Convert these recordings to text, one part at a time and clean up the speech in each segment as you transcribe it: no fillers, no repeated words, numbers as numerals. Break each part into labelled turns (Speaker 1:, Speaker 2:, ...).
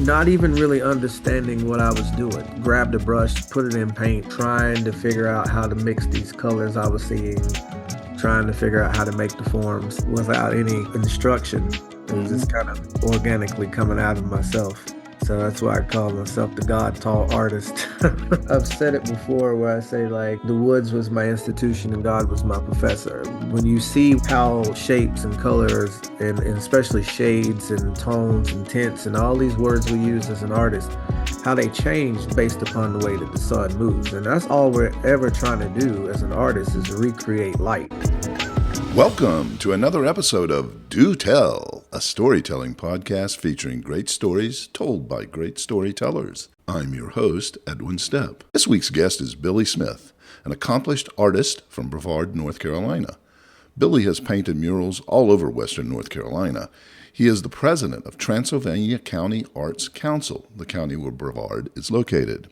Speaker 1: not even really understanding what I was doing. Grabbed a brush, put it in paint, trying to figure out how to mix these colors I was seeing, trying to figure out how to make the forms without any instruction. It was just kind of organically coming out of myself. So that's why I call myself the God taught artist. I've said it before where I say like the woods was my institution and God was my professor. When you see how shapes and colors and especially shades and tones and tints and all these words we use as an artist, how they change based upon the way that the sun moves. And that's all we're ever trying to do as an artist is recreate light.
Speaker 2: Welcome to another episode of Do Tell, a storytelling podcast featuring great stories told by great storytellers. I'm your host, Edwin Stepp. This week's guest is Billy Smith, an accomplished artist from Brevard, North Carolina. Billy has painted murals all over Western North Carolina. He is the president of Transylvania County Arts Council, the county where Brevard is located.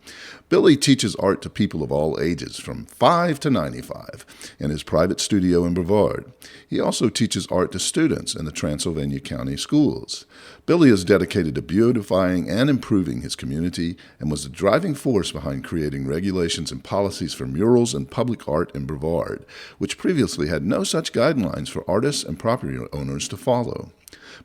Speaker 2: Billy teaches art to people of all ages, from 5 to 95, in his private studio in Brevard. He also teaches art to students in the Transylvania County schools. Billy is dedicated to beautifying and improving his community and was the driving force behind creating regulations and policies for murals and public art in Brevard, which previously had no such guidelines for artists and property owners to follow.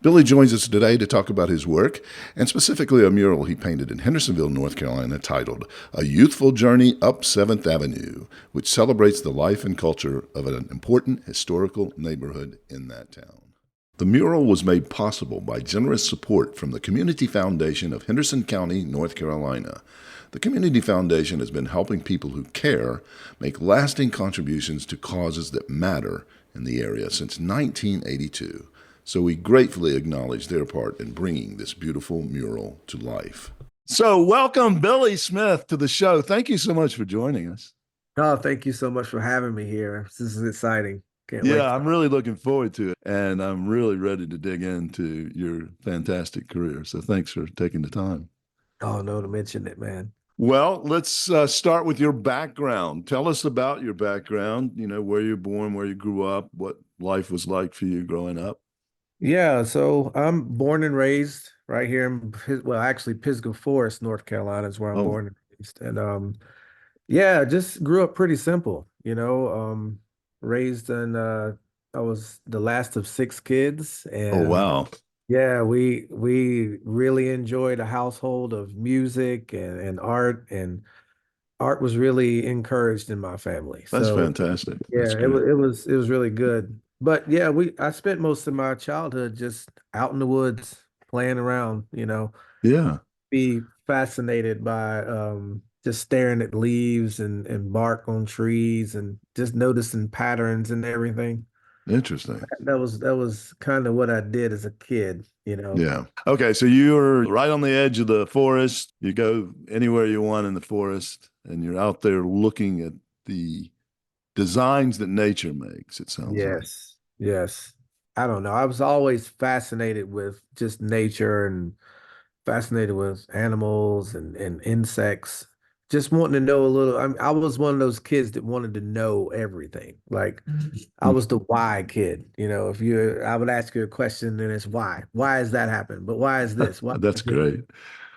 Speaker 2: Billy joins us today to talk about his work, and specifically a mural he painted in Hendersonville, North Carolina, titled A Youthful Journey Up 7th Avenue, which celebrates the life and culture of an important historical neighborhood in that town. The mural was made possible by generous support from the Community Foundation of Henderson County, North Carolina. The Community Foundation has been helping people who care make lasting contributions to causes that matter in the area since 1982. So we gratefully acknowledge their part in bringing this beautiful mural to life. So welcome, Billy Smith, to the show. Thank you so much for joining us.
Speaker 1: Oh, thank you so much for having me here. This is exciting. Can't wait.
Speaker 2: Yeah, I'm really looking forward to it, and I'm really ready to dig into your fantastic career. So thanks for taking the time.
Speaker 1: Oh, no, to mention it, man.
Speaker 2: Well, let's start with your background. Tell us about your background, where you're born, where you grew up, what life was like for you growing up.
Speaker 1: Yeah, so I'm born and raised right here in Pisgah Forest, North Carolina is where I'm born and raised. And yeah, just grew up pretty simple, raised in I was the last of 6 kids,
Speaker 2: Oh,
Speaker 1: and
Speaker 2: wow.
Speaker 1: yeah, we really enjoyed a household of music and art, and art was really encouraged in my family.
Speaker 2: That's
Speaker 1: So
Speaker 2: fantastic.
Speaker 1: yeah,
Speaker 2: That's
Speaker 1: it
Speaker 2: great.
Speaker 1: was really good. But yeah, I spent most of my childhood just out in the woods playing around,
Speaker 2: Yeah,
Speaker 1: be fascinated by just staring at leaves and bark on trees and just noticing patterns and everything.
Speaker 2: interesting.
Speaker 1: That was kind of what I did as a kid.
Speaker 2: Yeah. Okay, so you're right on the edge of the forest. You go anywhere you want in the forest, and you're out there looking at the designs that nature makes, it sounds like.
Speaker 1: Yes. Yes. I don't know. I was always fascinated with just nature and fascinated with animals and insects. Just wanting to know a little. I was one of those kids that wanted to know everything. Like I was the why kid. I would ask you a question and it's why. Why is that happen? But why is this? Why
Speaker 2: That's
Speaker 1: is this?
Speaker 2: great.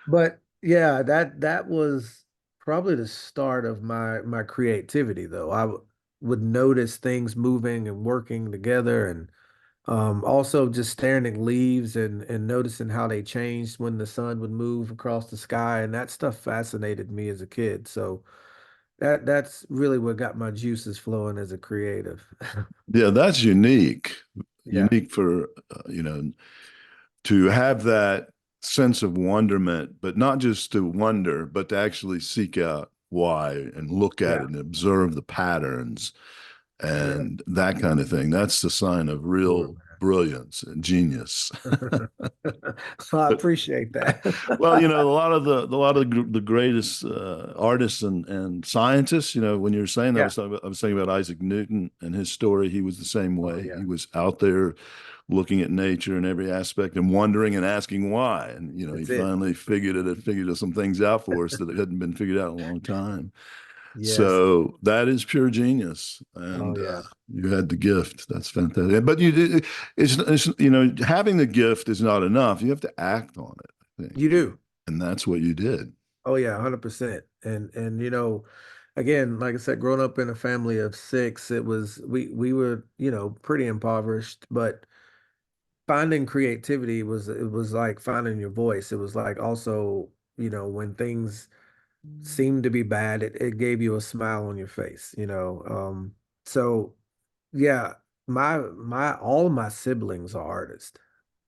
Speaker 1: But yeah, that was probably the start of my creativity though. Would notice things moving and working together and also just staring at leaves and noticing how they changed when the sun would move across the sky, and that stuff fascinated me as a kid. So that's really what got my juices flowing as a creative.
Speaker 2: Yeah, that's unique.
Speaker 1: Yeah.
Speaker 2: Unique for, to have that sense of wonderment, but not just to wonder, but to actually seek out why and look at
Speaker 1: Yeah.
Speaker 2: it and observe the patterns
Speaker 1: Yeah.
Speaker 2: and that kind of thing. That's the sign of
Speaker 1: Sure,
Speaker 2: real brilliance and genius.
Speaker 1: man. So I
Speaker 2: But
Speaker 1: appreciate that.
Speaker 2: well, a lot of the greatest artists and scientists. When you're saying that,
Speaker 1: Yeah.
Speaker 2: I was thinking about Isaac Newton and his story. He was the same
Speaker 1: Oh,
Speaker 2: way.
Speaker 1: yeah.
Speaker 2: He was out there looking at nature in every aspect and wondering and asking why. And he
Speaker 1: That's it.
Speaker 2: finally figured some things out for us that hadn't been figured out in a long time.
Speaker 1: Yes.
Speaker 2: So that is pure genius,
Speaker 1: Oh,
Speaker 2: and
Speaker 1: yeah.
Speaker 2: you had the gift. That's fantastic. But you did. It's having the gift is not enough. You have to act on it, I think.
Speaker 1: You do.
Speaker 2: And that's what you did.
Speaker 1: Oh yeah, 100%. And again, like I said, growing up in a family of six, it was we were, pretty impoverished, but finding creativity was like finding your voice. It was like also, when things seemed to be bad, it gave you a smile on your face. So yeah, my all of my siblings are artists.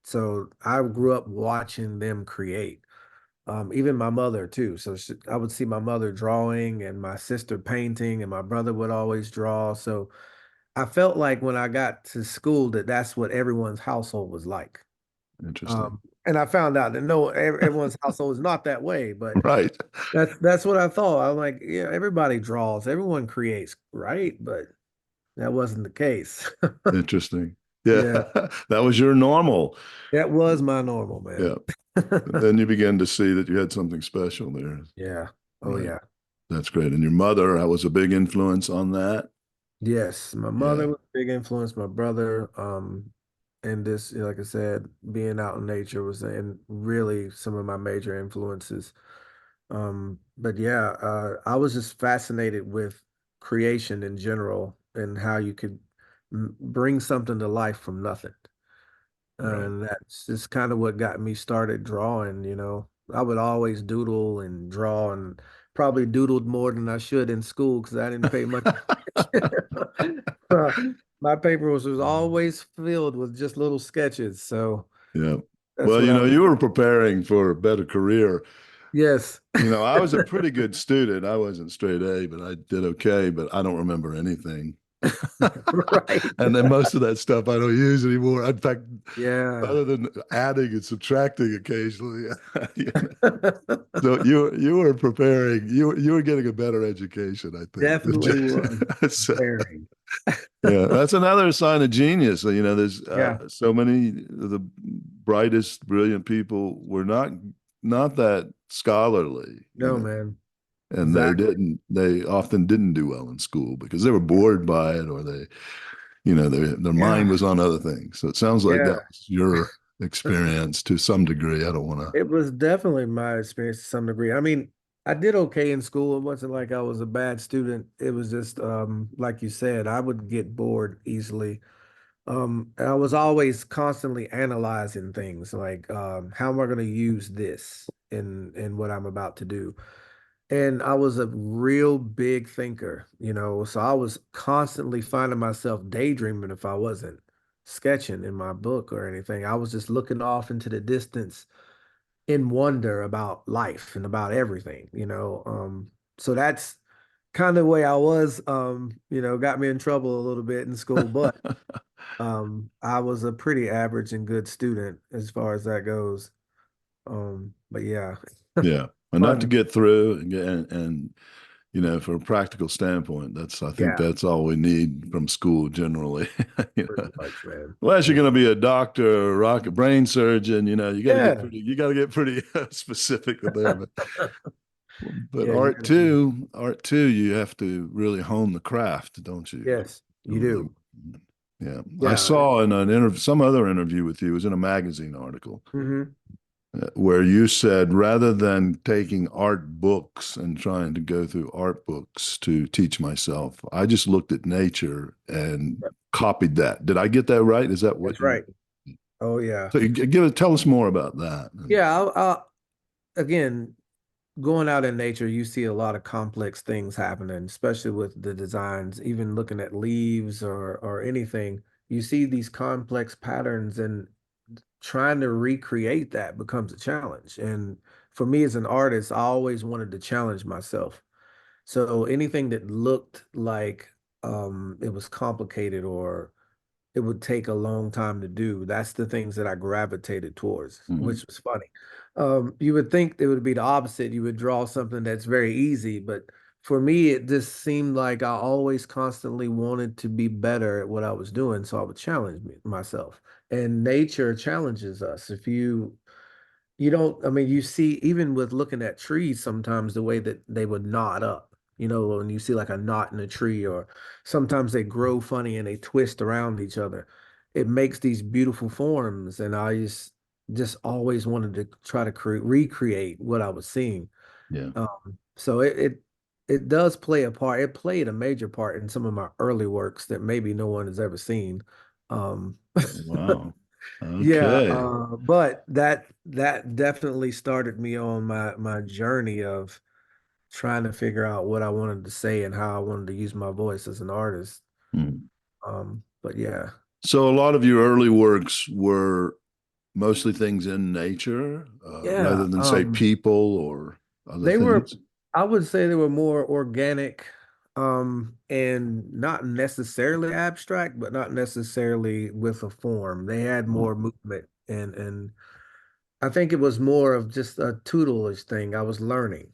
Speaker 1: So I grew up watching them create. Even my mother too. So I would see my mother drawing and my sister painting, and my brother would always draw. So I felt like when I got to school that that's what everyone's household was like.
Speaker 2: Interesting.
Speaker 1: And I found out that no, everyone's household is not that way, but
Speaker 2: Right.
Speaker 1: that's what I thought. I'm like, yeah, everybody draws, everyone creates, right? But that wasn't the case.
Speaker 2: Interesting. Yeah.
Speaker 1: Yeah,
Speaker 2: That was your normal.
Speaker 1: that was my normal,
Speaker 2: Yeah.
Speaker 1: man.
Speaker 2: Then you began to see that you had something special there.
Speaker 1: Yeah. Oh
Speaker 2: Right.
Speaker 1: yeah.
Speaker 2: That's great. And your mother was a big influence on that.
Speaker 1: Yes, my mother
Speaker 2: Yeah.
Speaker 1: was a big influence, my brother, and this, like I said, being out in nature was and really some of my major influences. But yeah, I was just fascinated with creation in general and how you could bring something to life from nothing.
Speaker 2: Right.
Speaker 1: And that's just kind of what got me started drawing. I would always doodle and draw and probably doodled more than I should in school because I didn't pay much attention. My paper was always filled with just little sketches. So
Speaker 2: Yeah.
Speaker 1: that's
Speaker 2: Well,
Speaker 1: what I was.
Speaker 2: you were preparing for a better career.
Speaker 1: Yes.
Speaker 2: I was a pretty good student. I wasn't straight A, but I did okay, but I don't remember anything.
Speaker 1: Right.
Speaker 2: And then most of that stuff I don't use anymore. In fact,
Speaker 1: Yeah.
Speaker 2: other than adding and subtracting occasionally. you know. So you were preparing, you were getting a better education, I think.
Speaker 1: Definitely was
Speaker 2: So,
Speaker 1: preparing.
Speaker 2: yeah, that's another sign of genius. There's
Speaker 1: Yeah.
Speaker 2: so many of the brightest, brilliant people were not that scholarly,
Speaker 1: No, man.
Speaker 2: and
Speaker 1: Exactly.
Speaker 2: they often didn't do well in school because they were bored by it, or their mind
Speaker 1: Yeah.
Speaker 2: was on other things. So it sounds like that
Speaker 1: Yeah.
Speaker 2: was your experience to some degree. I don't want to.
Speaker 1: It was definitely my experience to some degree. I mean, I did okay in school. It wasn't like I was a bad student. It was just like you said, I would get bored easily. And I was always constantly analyzing things like how am I going to use this in what I'm about to do? And I was a real big thinker. So I was constantly finding myself daydreaming if I wasn't sketching in my book or anything. I was just looking off into the distance in wonder about life and about everything. So that's kind of the way I was, got me in trouble a little bit in school, but I was a pretty average and good student as far as that goes. But yeah,
Speaker 2: Yeah, enough to
Speaker 1: fun.
Speaker 2: get through and from a practical standpoint, I think
Speaker 1: Yeah,
Speaker 2: that's all we need from school generally. you
Speaker 1: pretty
Speaker 2: know,
Speaker 1: much, man.
Speaker 2: unless you're
Speaker 1: Yeah.
Speaker 2: going to be a doctor or rocket brain surgeon,
Speaker 1: Yeah.
Speaker 2: you got to get pretty specific with there. But
Speaker 1: Yeah, you
Speaker 2: art too, you have to really hone the craft, don't you?
Speaker 1: yes,
Speaker 2: To
Speaker 1: you
Speaker 2: really,
Speaker 1: do.
Speaker 2: yeah. I
Speaker 1: Yeah.
Speaker 2: saw in an interview, some other interview with you, it was in a magazine article
Speaker 1: Hmm.
Speaker 2: where you said rather than taking art books and trying to go through art books to teach myself, I just looked at nature and copied that. Did I get that right? Is that what
Speaker 1: That's
Speaker 2: you?
Speaker 1: right. Oh yeah.
Speaker 2: So tell us more about that.
Speaker 1: Yeah, again, going out in nature, you see a lot of complex things happening, especially with the designs, even looking at leaves or anything. You see these complex patterns and trying to recreate that becomes a challenge. And for me as an artist, I always wanted to challenge myself. So anything that looked like it was complicated or it would take a long time to do. That's the things that I gravitated towards,
Speaker 2: Mhm.
Speaker 1: which was funny. You would think it would be the opposite. You would draw something that's very easy, but for me, it just seemed like I always constantly wanted to be better at what I was doing, so I would challenge myself. And nature challenges us. If you don't, I mean, you see, even with looking at trees, sometimes the way that they would knot up, when you see like a knot in a tree, or sometimes they grow funny and they twist around each other. It makes these beautiful forms. And just always wanted to try to recreate what I was seeing.
Speaker 2: Yeah.
Speaker 1: So it does play a part. It played a major part in some of my early works that maybe no one has ever seen. Um,
Speaker 2: Wow.
Speaker 1: yeah,
Speaker 2: Okay.
Speaker 1: but that definitely started me on my journey of trying to figure out what I wanted to say and how I wanted to use my voice as an artist.
Speaker 2: Hmm.
Speaker 1: But yeah,
Speaker 2: So a lot of your early works were mostly things in nature, rather
Speaker 1: yeah.
Speaker 2: than say people or other
Speaker 1: They were,
Speaker 2: things.
Speaker 1: I would say they were more organic, and not necessarily abstract, but not necessarily with a form. They had
Speaker 2: Oh,
Speaker 1: more movement and I think it was more of just a tutelage thing. I was learning,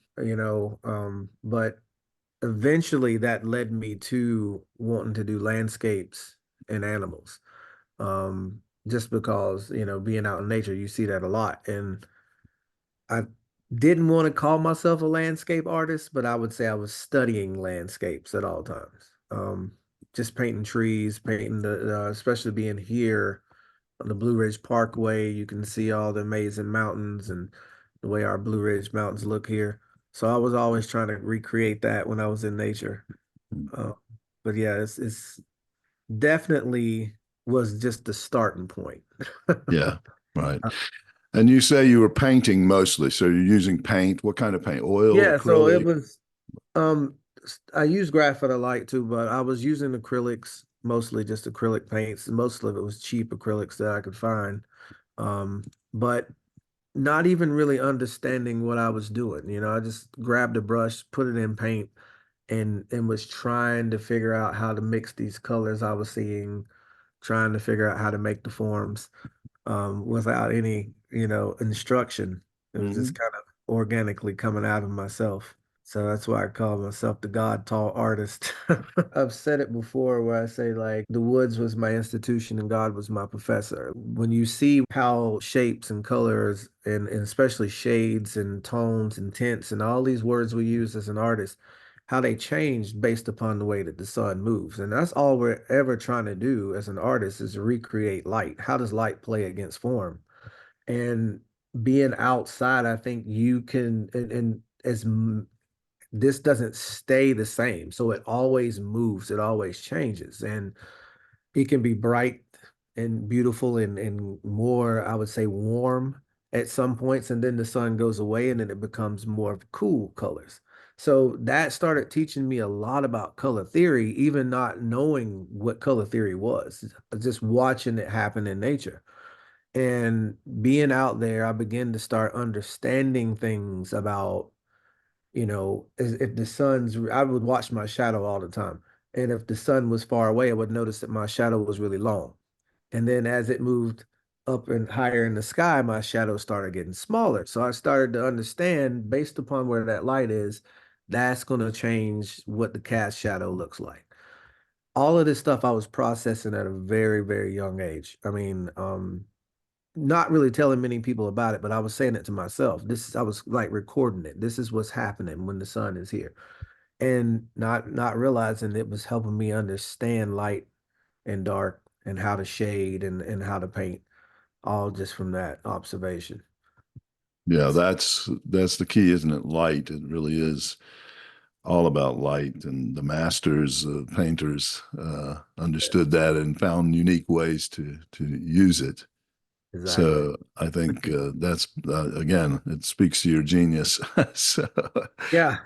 Speaker 1: but eventually that led me to wanting to do landscapes and animals. Just because, being out in nature, you see that a lot. And I didn't want to call myself a landscape artist, but I would say I was studying landscapes at all times. Just painting trees, painting especially being here on the Blue Ridge Parkway, you can see all the amazing mountains and the way our Blue Ridge mountains look here. So I was always trying to recreate that when I was in nature. Uh, but yeah, it's definitely was just the starting point.
Speaker 2: yeah, right. And you say you were painting mostly, so you're using paint. What kind of paint? Oil,
Speaker 1: Yeah, so it
Speaker 2: acrylic?
Speaker 1: was I use graphite a light too, but I was using acrylics, mostly just acrylic paints. Most of it was cheap acrylics that I could find. But not even really understanding what I was doing. I just grabbed a brush, put it in paint, and was trying to figure out how to mix these colors I was seeing, trying to figure out how to make the forms without any, instruction. It was just
Speaker 2: Mhm.
Speaker 1: kind of organically coming out of myself. So that's why I call myself the God taught artist. I've said it before where I say, like, the woods was my institution and God was my professor. When you see how shapes and colors and especially shades and tones and tints and all these words we use as an artist, how they change based upon the way that the sun moves. And that's all we're ever trying to do as an artist is recreate light. How does light play against form? And being outside, I think you can, and this doesn't stay the same. So it always moves, it always changes. And it can be bright and beautiful and more, I would say, warm at some points. And then the sun goes away and then it becomes more of cool colors. So that started teaching me a lot about color theory, even not knowing what color theory was, just watching it happen in nature. And being out there, I began to start understanding things about, if the I would watch my shadow all the time. And if the sun was far away, I would notice that my shadow was really long. And then as it moved up and higher in the sky, my shadow started getting smaller. So I started to understand based upon where that light is, that's going to change what the cast shadow looks like. All of this stuff I was processing at a very, very young age. I mean, not really telling many people about it, but I was saying it to myself. I was like recording it. This is what's happening when the sun is here. And not realizing it was helping me understand light and dark and how to shade and how to paint, all just from that observation.
Speaker 2: Yeah, that's the key, isn't it? Light. It really is all about light, and the masters, painters, understood that and found unique ways to use it.
Speaker 1: Exactly.
Speaker 2: So I think that's again, it speaks to your genius. so,
Speaker 1: Yeah.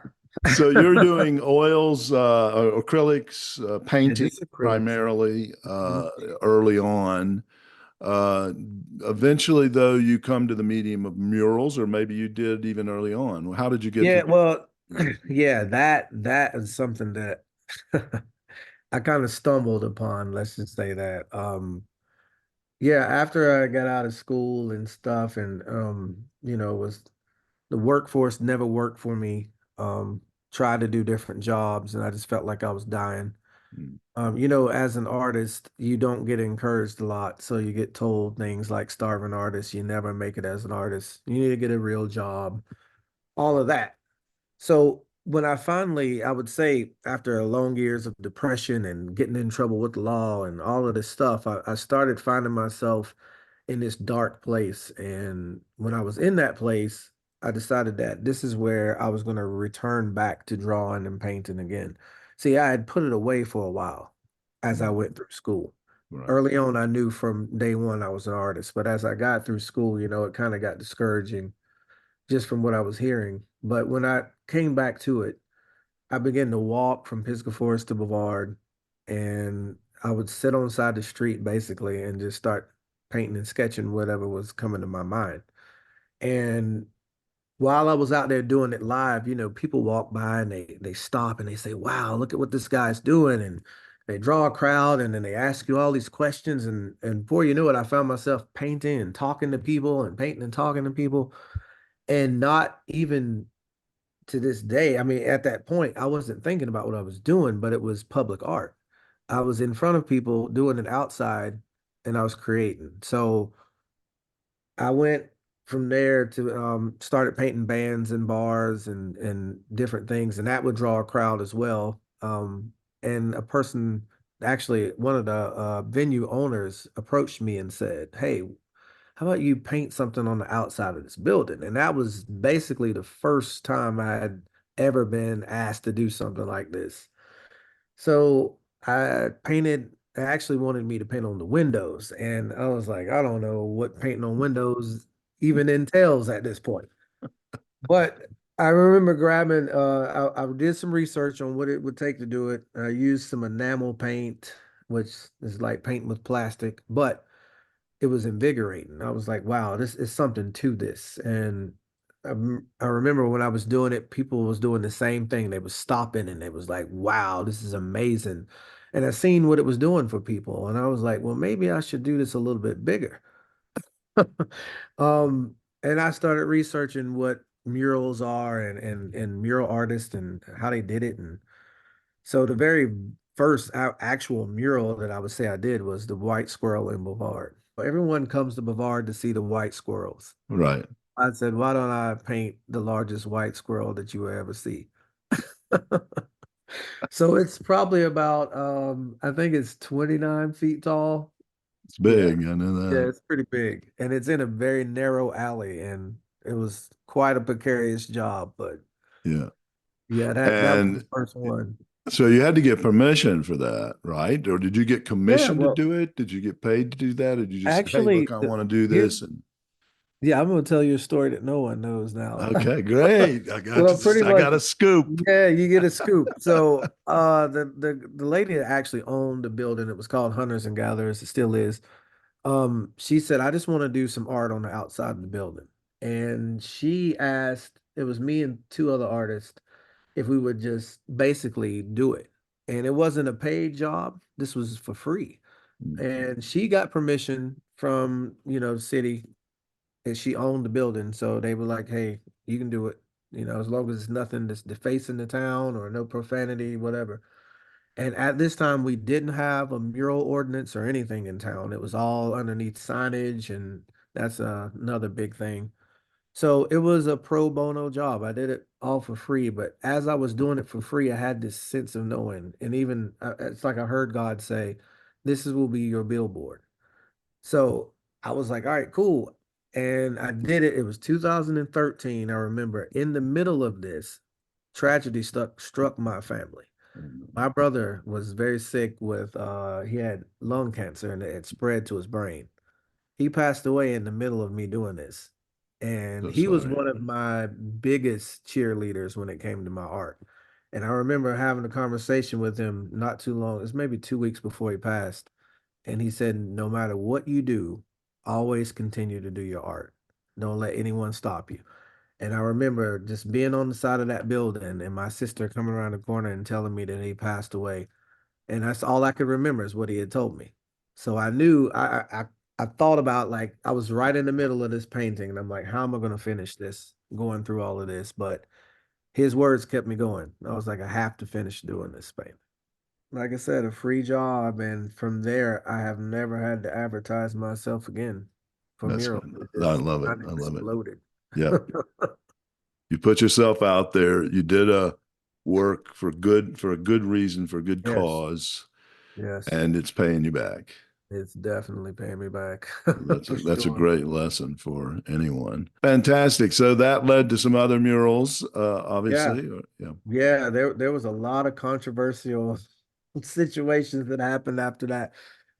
Speaker 2: so you're doing oils, acrylics,
Speaker 1: Yeah,
Speaker 2: painting
Speaker 1: just acrylics.
Speaker 2: primarily
Speaker 1: Mhm.
Speaker 2: early on. Uh, Eventually, though, you come to the medium of murals, or maybe you did even early on. How did you get
Speaker 1: Yeah,
Speaker 2: to?
Speaker 1: well, yeah, that is something that I kind of stumbled upon, let's just say that. Yeah, after I got out of school and stuff and was the workforce never worked for me. Tried to do different jobs and I just felt like I was dying. As an artist, you don't get encouraged a lot. So you get told things like starving artist, you never make it as an artist. You need to get a real job, all of that. So when I would say after long years of depression and getting in trouble with the law and all of this stuff, I started finding myself in this dark place. And when I was in that place, I decided that this is where I was going to return back to drawing and painting again. See, I had put it away for a while as I went through school.
Speaker 2: Right.
Speaker 1: Early on, I knew from day one I was an artist, but as I got through school, it kind of got discouraging just from what I was hearing. But when I came back to it, I began to walk from Pisgah Forest to Brevard, and I would sit on the side of the street basically and just start painting and sketching whatever was coming to my mind. And while I was out there doing it live, people walk by and they stop and they say, "Wow, look at what this guy's doing." And they draw a crowd and then they ask you all these questions. And before you knew it, I found myself painting and talking to people and painting and talking to people. And not even to this day, I mean, at that point, I wasn't thinking about what I was doing, but it was public art. I was in front of people doing it outside and I was creating. So I went from there to started painting bands and bars and different things, and that would draw a crowd as well. And a person, actually, one of the venue owners approached me and said, "Hey, how about you paint something on the outside of this building?" And that was basically the first time I had ever been asked to do something like this. So I actually wanted me to paint on the windows. And I was like, I don't know what painting on windows even entails at this point. But I remember grabbing, I did some research on what it would take to do it. I used some enamel paint, which is like painting with plastic, but it was invigorating. I was like, wow, this is something to this. And I remember when I was doing it, people was doing the same thing. They was stopping and they was like, wow, this is amazing. And I seen what it was doing for people. And I was like, well, maybe I should do this a little bit bigger. Um, and I started researching what murals are and mural artists and how they did it. And so the very first actual mural that I would say I did was the white squirrel in Brevard. Everyone comes to Brevard to see the white squirrels.
Speaker 2: Right.
Speaker 1: I said, why don't I paint the largest white squirrel that you will ever see? So it's probably about I think it's 29 feet tall.
Speaker 2: It's
Speaker 1: Yeah.
Speaker 2: big. I know
Speaker 1: Yeah,
Speaker 2: that.
Speaker 1: it's pretty big. And it's in a very narrow alley and it was quite a precarious job, but
Speaker 2: Yeah.
Speaker 1: yeah, that was the
Speaker 2: And
Speaker 1: first one.
Speaker 2: so you had to get permission for that, right? Or did you get
Speaker 1: Yeah,
Speaker 2: commissioned to
Speaker 1: well,
Speaker 2: do it? Did you get paid to do that? Or did you just say, hey,
Speaker 1: actually,
Speaker 2: look, I want to do
Speaker 1: here,
Speaker 2: this? And
Speaker 1: yeah, I'm gonna tell you a story that no one knows now.
Speaker 2: okay, great.
Speaker 1: Well, pretty
Speaker 2: I
Speaker 1: much,
Speaker 2: got a scoop.
Speaker 1: yeah, you get a scoop. So, the lady that actually owned the building, it was called Hunters and Gatherers, it still is. She said, I just want to do some art on the outside of the building. And she asked, it was me and two other artists, if we would just basically do it. And it wasn't a paid job. This was for free. And she got permission from, the city, and she owned the building. So they were like, hey, you can do it, as long as it's nothing that's defacing the town or no profanity, whatever. And at this time, we didn't have a mural ordinance or anything in town. It was all underneath signage, and that's another big thing. So it was a pro bono job. I did it all for free, but as I was doing it for free, I had this sense of knowing, and even it's like I heard God say, "This will be your billboard." So I was like, "All right, cool," and I did it. It was 2013. I remember in the middle of this, tragedy struck my family. My brother was very sick with he had lung cancer and it had spread to his brain. He passed away in the middle of me doing this. And
Speaker 2: So
Speaker 1: he was
Speaker 2: sorry.
Speaker 1: one of my biggest cheerleaders when it came to my art. And I remember having a conversation with him not too long, it was maybe 2 weeks before he passed. And he said, no matter what you do, always continue to do your art. Don't let anyone stop you. And I remember just being on the side of that building and my sister coming around the corner and telling me that he passed away. And that's all I could remember is what he had told me. So I knew I thought about, like, I was right in the middle of this painting and I'm like, how am I going to finish this, going through all of this? But his words kept me going. I was like, I have to finish doing this painting. Like I said, a free job. And from there, I have never had to advertise myself again for
Speaker 2: That's
Speaker 1: mural.
Speaker 2: good.
Speaker 1: It
Speaker 2: I
Speaker 1: just
Speaker 2: love it.
Speaker 1: kind of
Speaker 2: I love it.
Speaker 1: exploded.
Speaker 2: Yep. You put yourself out there. You did a work for a good reason, for a good
Speaker 1: Yes,
Speaker 2: cause,
Speaker 1: yes.
Speaker 2: and it's paying you back.
Speaker 1: It's definitely paying me back
Speaker 2: That's
Speaker 1: for
Speaker 2: a
Speaker 1: sure.
Speaker 2: great lesson for anyone. Fantastic. So that led to some other murals,
Speaker 1: Yeah.
Speaker 2: obviously. Yeah.
Speaker 1: Yeah, there was a lot of controversial situations that happened after that.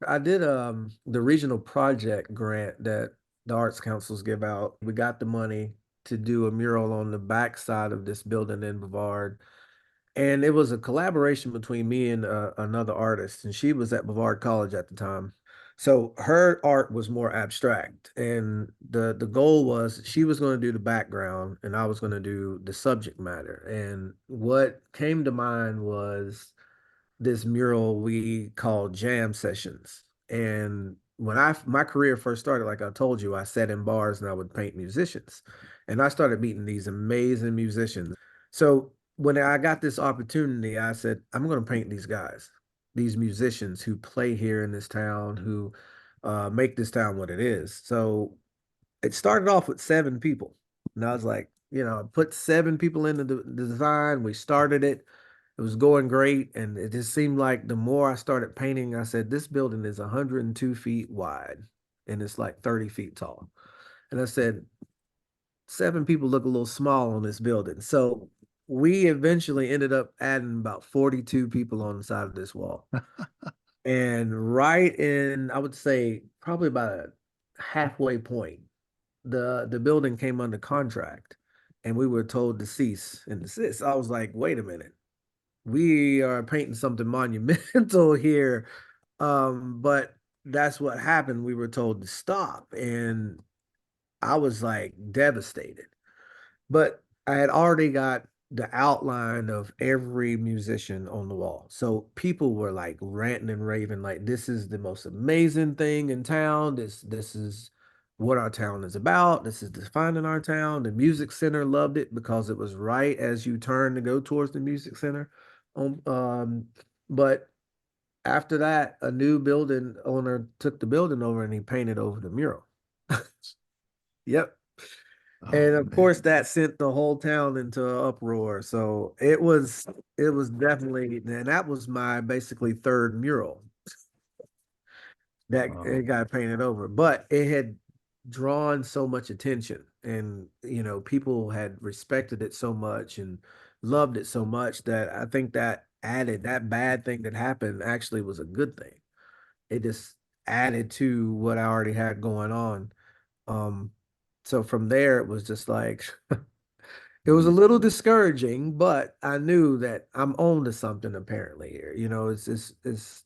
Speaker 1: I did the regional project grant that the arts councils give out. We got the money to do a mural on the back side of this building in Brevard. And it was a collaboration between me and another artist, and she was at Brevard College at the time. So her art was more abstract, and the goal was she was going to do the background, and I was going to do the subject matter. And what came to mind was this mural we called jam sessions. And when I my career first started, like I told you, I sat in bars and I would paint musicians. And I started meeting these amazing musicians. So when I got this opportunity, I said, I'm going to paint these guys, these musicians who play here in this town, who make this town what it is. So it started off with 7 people. And I was like, I put 7 people into the design. We started it. It was going great. And it just seemed like the more I started painting, I said, this building is 102 feet wide and it's like 30 feet tall. And I said, 7 people look a little small on this building. So we eventually ended up adding about 42 people on the side of this wall. And right in, I would say, probably about a halfway point, the building came under contract and we were told to cease and desist. I was like, wait a minute. We are painting something monumental here. But that's what happened. We were told to stop. And I was like devastated. But I had already got the outline of every musician on the wall. So people were like ranting and raving, like, this is the most amazing thing in town. This is what our town is about. This is defining our town. The music center loved it because it was right as you turn to go towards the music center. But after that, a new building owner took the building over and he painted over the mural. Yep.
Speaker 2: Oh
Speaker 1: And of
Speaker 2: man.
Speaker 1: course that sent the whole town into an uproar. So it was definitely, and that was my basically third mural that it
Speaker 2: Oh.
Speaker 1: got painted over. But it had drawn so much attention and people had respected it so much and loved it so much that I think that added that bad thing that happened actually was a good thing. It just added to what I already had going on. Um, so from there it was just like it was a little discouraging, but I knew that I'm on to something apparently here. It's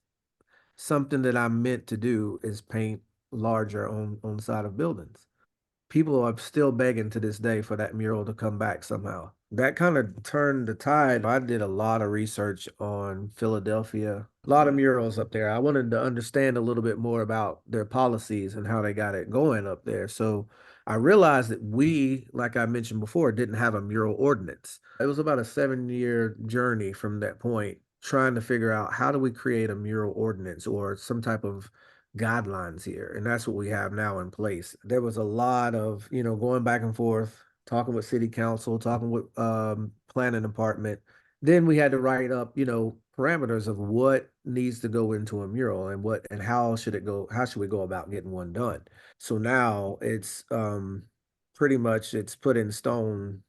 Speaker 1: something that I'm meant to do is paint larger on the side of buildings. People are still begging to this day for that mural to come back somehow. That kind of turned the tide. I did a lot of research on Philadelphia, a lot of murals up there. I wanted to understand a little bit more about their policies and how they got it going up there. So I realized that we, like I mentioned before, didn't have a mural ordinance. It was about a 7-year journey from that point, trying to figure out how do we create a mural ordinance or some type of guidelines here. And that's what we have now in place. There was a lot of, going back and forth, talking with city council, talking with planning department. Then we had to write up, parameters of what needs to go into a mural and what and how should it go, how should we go about getting one done. So now it's pretty much it's put in stone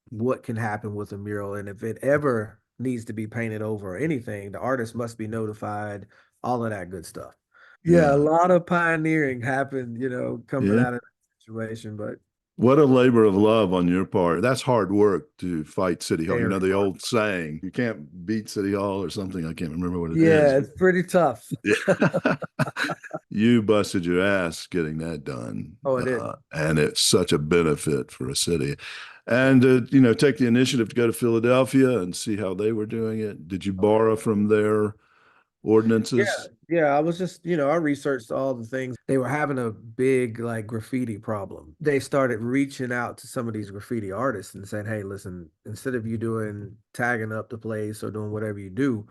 Speaker 1: what can happen with a mural. And if it ever needs to be painted over or anything, the artist must be notified, all of that good stuff. Yeah, a
Speaker 2: Yeah.
Speaker 1: lot of pioneering happened, coming
Speaker 2: Yeah.
Speaker 1: out of that situation, but
Speaker 2: What a labor of love on your part. That's hard work to fight City Hall. You know
Speaker 1: very
Speaker 2: the
Speaker 1: hard.
Speaker 2: old saying, you can't beat City Hall or something. I can't remember what it
Speaker 1: Yeah,
Speaker 2: is.
Speaker 1: it's pretty tough.
Speaker 2: Yeah. You busted your ass getting that done.
Speaker 1: Oh, it is.
Speaker 2: And it's such a benefit for a city. And, take the initiative to go to Philadelphia and see how they were doing it. Did you borrow from their
Speaker 1: Yeah,
Speaker 2: ordinances?
Speaker 1: yeah. I was just, I researched all the things. They were having a big like graffiti problem. They started reaching out to some of these graffiti artists and saying, hey, listen, instead of you doing tagging up the place or doing whatever you do,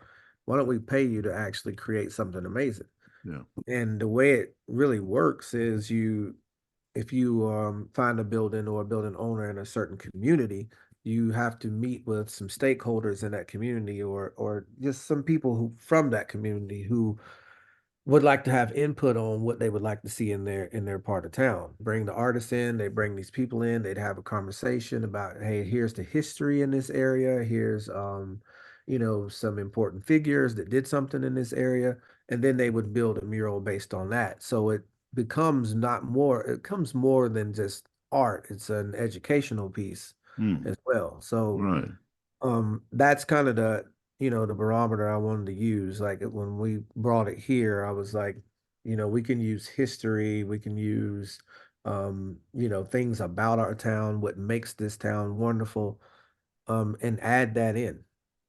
Speaker 1: why don't we pay you to actually create something amazing?
Speaker 2: Yeah.
Speaker 1: And the way it really works is if you find a building or a building owner in a certain community, you have to meet with some stakeholders in that community or just some people who from that community who would like to have input on what they would like to see in their part of town. Bring the artists in, they bring these people in, they'd have a conversation about, hey, here's the history in this area, here's some important figures that did something in this area, and then they would build a mural based on that. So it comes more than just art. It's an educational piece
Speaker 2: Hmm.
Speaker 1: as well. So
Speaker 2: Right.
Speaker 1: that's kind of the barometer I wanted to use. Like when we brought it here, I was like, we can use history, we can use things about our town, what makes this town wonderful, and add that in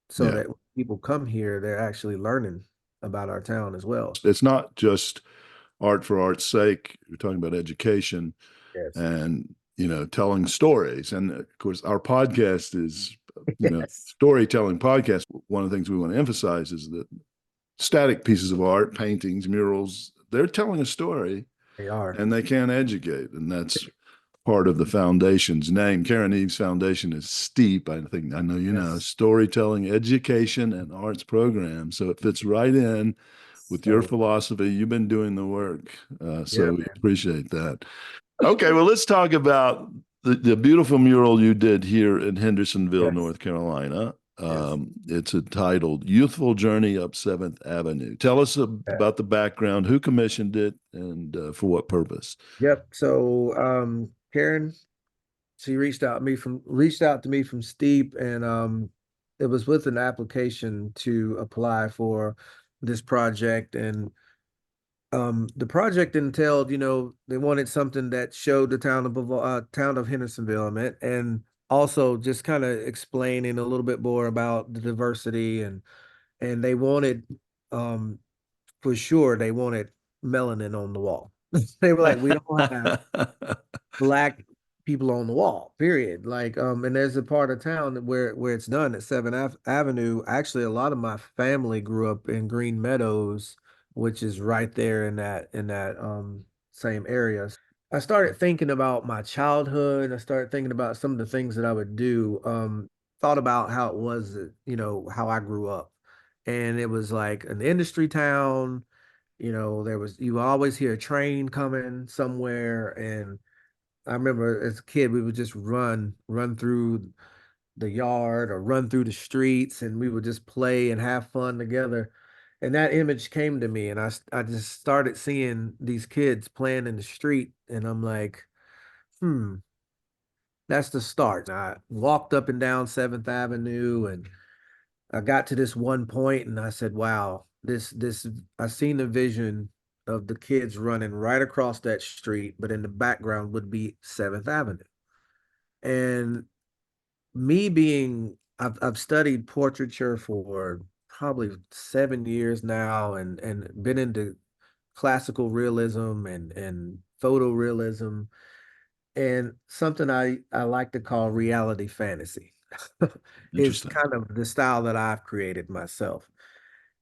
Speaker 1: so
Speaker 2: Yeah.
Speaker 1: that when people come here, they're actually learning about our town as well.
Speaker 2: It's not just art for art's sake. We're talking about education
Speaker 1: Yes.
Speaker 2: and, telling stories. And of course, our podcast is,
Speaker 1: Yes.
Speaker 2: storytelling podcast. One of the things we want to emphasize is that static pieces of art, paintings, murals, they're telling a story
Speaker 1: They are.
Speaker 2: and they can educate. And that's part of the foundation's name. Karen Eve's foundation is STEEP. I know
Speaker 1: Yes.
Speaker 2: storytelling, education, and arts program. So it fits right in with your
Speaker 1: So,
Speaker 2: philosophy. You've been doing the work.
Speaker 1: yeah,
Speaker 2: So we
Speaker 1: man.
Speaker 2: appreciate that. Okay, well, let's talk about the beautiful mural you did here in Hendersonville,
Speaker 1: Yes.
Speaker 2: North Carolina.
Speaker 1: Yes.
Speaker 2: It's entitled Youthful Journey Up 7th Avenue. Tell us
Speaker 1: Yeah.
Speaker 2: about the background, who commissioned it, and for what purpose.
Speaker 1: Yep. So, Karen, she reached out to me from Steep, and it was with an application to apply for this project. And the project entailed, they wanted something that showed the town of Hendersonville, I meant, and also just kind of explaining a little bit more about the diversity, and they wanted, um for sure, they wanted melanin on the wall. They were like, we don't have black people on the wall, period. Like, and there's a part of town where it's done at Avenue. Actually, a lot of my family grew up in Green Meadows, which is right there in that same area. I started thinking about my childhood. I started thinking about some of the things that I would do. Thought about how it was, how I grew up. And it was like an industry town. You always hear a train coming somewhere, and I remember as a kid, we would just run through the yard or run through the streets, and we would just play and have fun together. And that image came to me, and I just started seeing these kids playing in the street, and I'm like, hmm, that's the start. I walked up and down 7th Avenue, and I got to this one point, and I said, wow, I seen the vision of the kids running right across that street, but in the background would be 7th Avenue. And me being, I've studied portraiture for probably 7 years now, and been into classical realism and photorealism, and something I like to call reality fantasy. Is
Speaker 2: Interesting.
Speaker 1: kind of the style that I've created myself.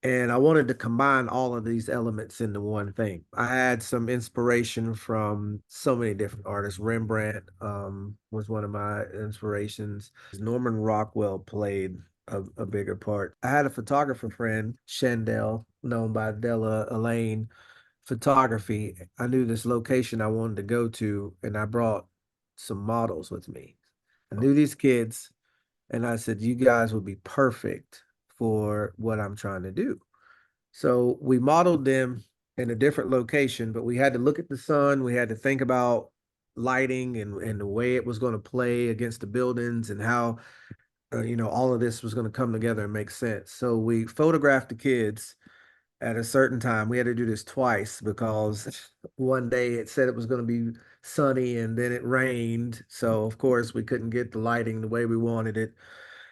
Speaker 1: And I wanted to combine all of these elements into one thing. I had some inspiration from so many different artists. Rembrandt was one of my inspirations. Norman Rockwell played a bigger part. I had a photographer friend, Shandell, known by Della Elaine Photography. I knew this location I wanted to go to, and I brought some models with me. I knew these kids, and I said, you guys would be perfect for what I'm trying to do. So we modeled them in a different location, but we had to look at the sun. We had to think about lighting and the way it was going to play against the buildings and how, all of this was going to come together and make sense. So we photographed the kids at a certain time. We had to do this twice because one day it said it was going to be sunny and then it rained. So of course we couldn't get the lighting the way we wanted it.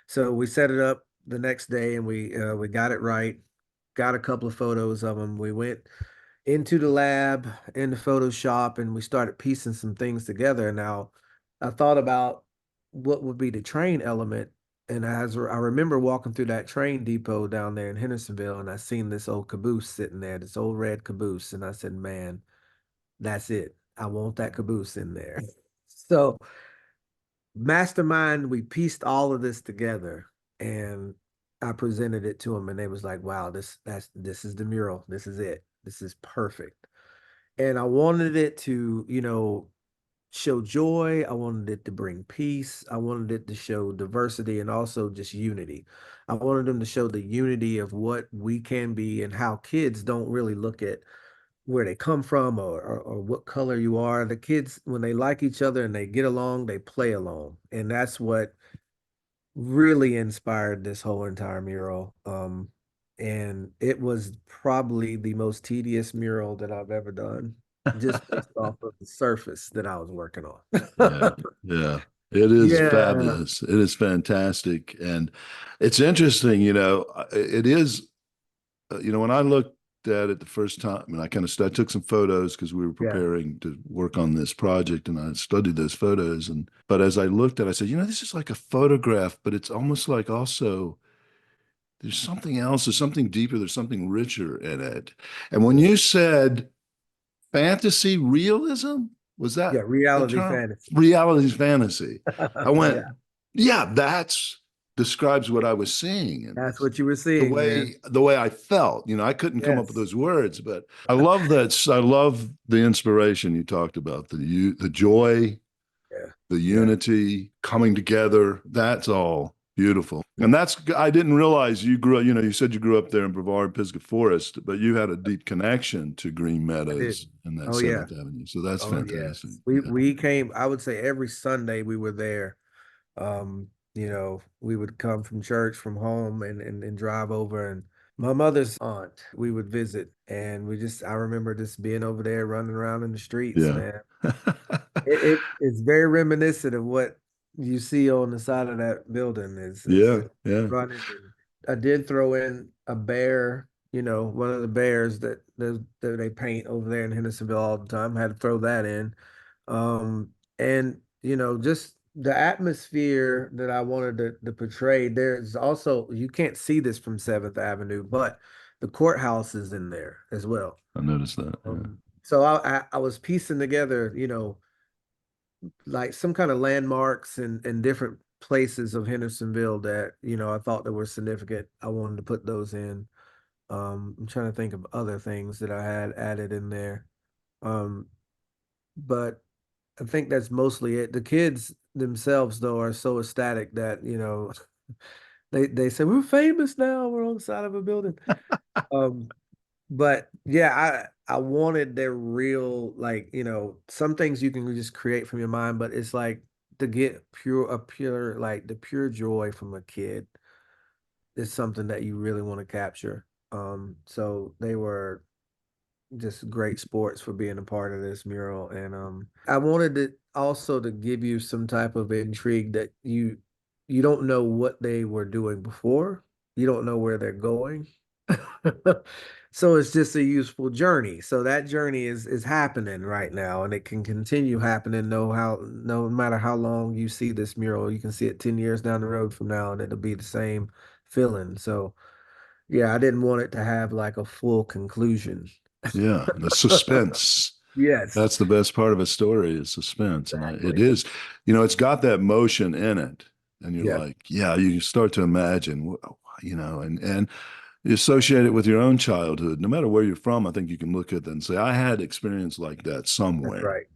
Speaker 1: So we set it up the next day, and we got it right. Got a couple of photos of them. We went into the lab in the Photoshop, and we started piecing some things together. Now, I thought about what would be the train element, and I remember walking through that train depot down there in Hendersonville, and I seen this old caboose sitting there, this old red caboose, and I said, "Man, that's it. I want that caboose in there." So mastermind, we pieced all of this together, and I presented it to them, and they was like, wow, this is the mural. This is it. This is perfect. And I wanted it to, show joy. I wanted it to bring peace. I wanted it to show diversity and also just unity. I wanted them to show the unity of what we can be and how kids don't really look at where they come from or what color you are. The kids, when they like each other and they get along, they play along. And that's what really inspired this whole entire mural. And it was probably the most tedious mural that I've ever done, just based off of the surface that I was working
Speaker 2: Yeah,
Speaker 1: on.
Speaker 2: yeah. It is
Speaker 1: Yeah,
Speaker 2: fabulous. It is fantastic. And it's interesting, it is, when I looked at it the first time, I mean, I took some photos because we were
Speaker 1: yeah,
Speaker 2: preparing to work on this project and I studied those photos. But as I looked at it, I said, this is like a photograph, but it's almost like also there's something else, there's something deeper, there's something richer in it. And when
Speaker 1: yeah,
Speaker 2: you said fantasy realism, was
Speaker 1: yeah.
Speaker 2: that the
Speaker 1: Reality
Speaker 2: term?
Speaker 1: fantasy.
Speaker 2: Reality fantasy. I went,
Speaker 1: Yeah,
Speaker 2: yeah, that's describes what I was seeing in
Speaker 1: that's
Speaker 2: this.
Speaker 1: what you were
Speaker 2: The
Speaker 1: seeing, man.
Speaker 2: way I felt, I couldn't come up with
Speaker 1: Yes.
Speaker 2: those words, but I love that. I love the inspiration you talked about, the joy,
Speaker 1: Yeah,
Speaker 2: the
Speaker 1: yeah.
Speaker 2: unity, coming together. That's all beautiful. And I didn't realize you grew up, you said you grew up there in Brevard, Pisgah Forest, but you had a deep connection to Green
Speaker 1: I did.
Speaker 2: Meadows and that
Speaker 1: Oh yeah.
Speaker 2: 7th Avenue. So that's
Speaker 1: Oh
Speaker 2: fantastic.
Speaker 1: yes. We
Speaker 2: Yeah.
Speaker 1: we came, I would say every Sunday we were there. We would come from church from home and drive over, and my mother's aunt, we would visit, and I remember just being over there running around in the streets,
Speaker 2: Yeah.
Speaker 1: man. It's very reminiscent of what you see on the side of that building is
Speaker 2: Yeah. Yeah.
Speaker 1: running. And I did throw in a bear, one of the bears that they paint over there in Hendersonville all the time. Had to throw that in. And just the atmosphere that I wanted to portray. There's also, you can't see this from 7th Avenue, but the courthouse is in there as well.
Speaker 2: I noticed that. Yeah.
Speaker 1: So I was piecing together, like some kind of landmarks and different places of Hendersonville that, I thought that were significant. I wanted to put those in. I'm trying to think of other things that I had added in there. Um, but I think that's mostly it. The kids themselves, though, are so ecstatic that, they say, we're famous now. We're on the side of a building. Um, but yeah, I wanted their real, like, some things you can just create from your mind, but it's like to get pure, like the pure joy from a kid is something that you really want to capture. So they were just great sports for being a part of this mural. And I wanted it also to give you some type of intrigue that you don't know what they were doing before. You don't know where they're going. So it's just a useful journey. So that journey is happening right now, and it can continue happening no matter how long you see this mural. You can see it 10 years down the road from now and it'll be the same feeling. So yeah, I didn't want it to have like a full conclusion.
Speaker 2: Yeah. The suspense.
Speaker 1: Yes,
Speaker 2: That's the best part of a story is suspense. And it
Speaker 1: exactly.
Speaker 2: is, it's got that motion in it. And you're
Speaker 1: Yeah,
Speaker 2: like, yeah, you start to imagine, and you associate it with your own childhood. No matter where you're from, I think you can look at it and say, I had experience like that
Speaker 1: that's
Speaker 2: somewhere.
Speaker 1: right.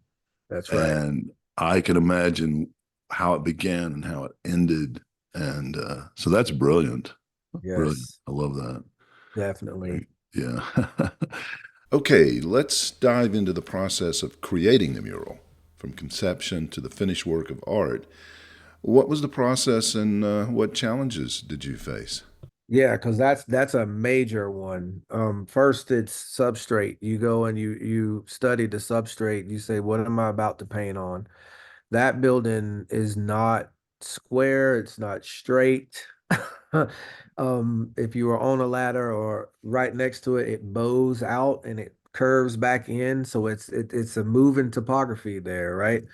Speaker 1: That's right.
Speaker 2: And I can imagine how it began and how it ended. And so that's brilliant. Brilliant.
Speaker 1: Yes,
Speaker 2: I love that.
Speaker 1: definitely.
Speaker 2: Yeah. Okay, let's dive into the process of creating the mural from conception to the finished work of art. What was the process and what challenges did you face?
Speaker 1: Yeah, because that's a major one. First it's substrate. You go and you study the substrate. You say, what am I about to paint on? That building is not square, it's not straight. If you are on a ladder or right next to it, it bows out and it curves back in. So it's a moving topography there, right?